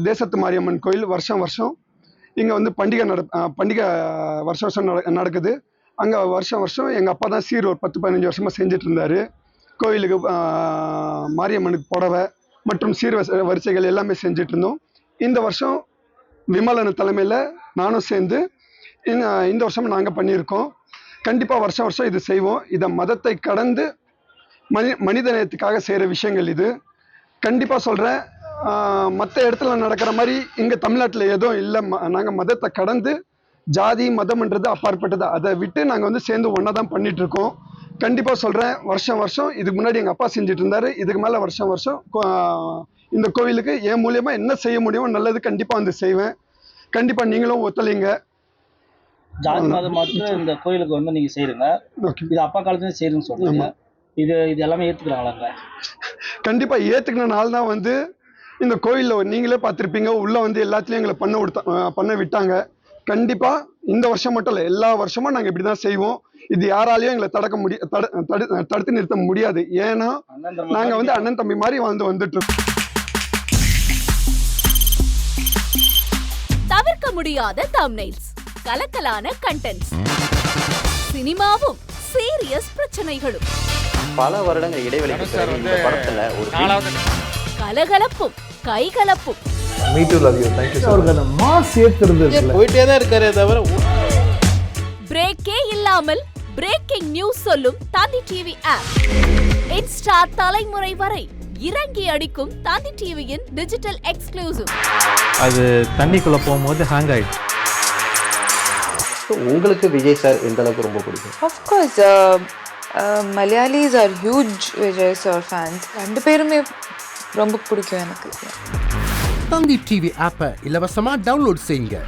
தேசத்து மாரியம்மன் கோயில் வருஷம் வருஷம் இங்கே வந்து பண்டிகை வருஷம் வருஷம் நடக்குது. அங்கே வருஷம் வருஷம் எங்கள் அப்பா தான் சீர் ஒரு 10-15 வருஷமாக செஞ்சுட்டு இருந்தார். கோயிலுக்கு மாரியம்மனுக்கு புடவை மற்றும் சீர் வரிசைகள் எல்லாமே செஞ்சுட்டு இருந்தோம். இந்த வருஷம் விமலன் தலைமையில் நானும் சேர்ந்து இந்த வருஷம் நாங்கள் பண்ணியிருக்கோம். கண்டிப்பாக வருஷம் வருஷம் இது செய்வோம். இதை மதத்தை கடந்து மனித நேயத்துக்காக செய்கிற விஷயங்கள் இது. கண்டிப்பாக சொல்கிறேன், மற்ற இடத்துல நடக்கிற மாதிரி இங்கே தமிழ்நாட்டில் எதுவும் இல்லை. நாங்கள் மதத்தை கடந்து ஜாதி மதம்ன்றது அப்பாற்பட்டது. அதை விட்டு நாங்கள் வந்து சேர்ந்து ஒன்றா தான் பண்ணிகிட்ருக்கோம். கண்டிப்பாக சொல்கிறேன், வருஷம் வருஷம் இதுக்கு முன்னாடி எங்கள் அப்பா செஞ்சுட்டு இருந்தார். இதுக்கு மேலே வருஷம் வருஷம் இந்த கோவிலுக்கு என் மூலியமாக என்ன செய்ய முடியுமோ நல்லது கண்டிப்பாக வந்து செய்வேன். கண்டிப்பாக நீங்களும் ஒத்துழைங்க. ஜாதி மதம் மாற்று இந்த கோயிலுக்கு வந்து நீங்கள் செய்கிறீங்க, இது அப்பா காலத்துலேயும் செய்யுங்கன்னு சொல்கிறீங்க. இது எல்லாமே ஏற்றுக்கிறாங்களாங்க? கண்டிப்பாக ஏற்றுக்கினால தான் வந்து இந்த கோயிலில் நீங்களே பார்த்துருப்பீங்க, உள்ளே வந்து எல்லாத்துலேயும் எங்களை பண்ண விட்டாங்க. கண்டிப்பாக இந்த வருஷம் மட்டும் இல்லை, எல்லா வருஷமும் நாங்கள் இப்படி தான் செய்வோம். இது யாராலையும் எங்களை தடுத்து நிறுத்த முடியாது. ஏன்னா நாங்கள் வந்து அண்ணன் தம்பி மாதிரி வந்துட்டு இருக்கோம். தவிர்க்க முடியாத தம்ப்நெயில்ஸ், கலக்கலான கண்டென்ட்ஸ், சினிமாவும் சீரியஸ் பிரச்சனைகளும், பல வருடங்கள் இடைவெளிக்கு பிறகு இந்த படத்துல ஒரு கலகலப்பும் கைகலப்பும், போயிட்டே தான் இருக்காரே தவிர பிரேக்கே இல்லாமல் பிரேக்கிங் நியூஸ் சொல்லும் தந்தி டிவி ஆப். இன்ஸ்டா தலைமுறை வரை இறங்கி அடிக்கும் தந்தி டிவியின் டிஜிட்டல் எக்ஸ்க்ளூசிவ். அது தண்ணிக்குள்ள போகும்போது ஹேங் ஆயிடுச்சு. உங்களுக்கு விஜய் சார் எந்த அளவுக்கு ரொம்ப பிடிக்கும்? Of course, Malayalis are huge Vijay sir fans. ரெண்டு பேருமே ரொம்ப பிடிக்கும் எனக்கு. தந்தி டிவி ஆப்பை இலவசமா டவுன்லோட் செய்யுங்க.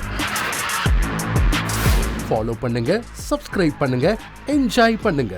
ஃபாலோ பண்ணுங்க, சப்ஸ்கிரைப் பண்ணுங்க, என்ஜாய் பண்ணுங்க.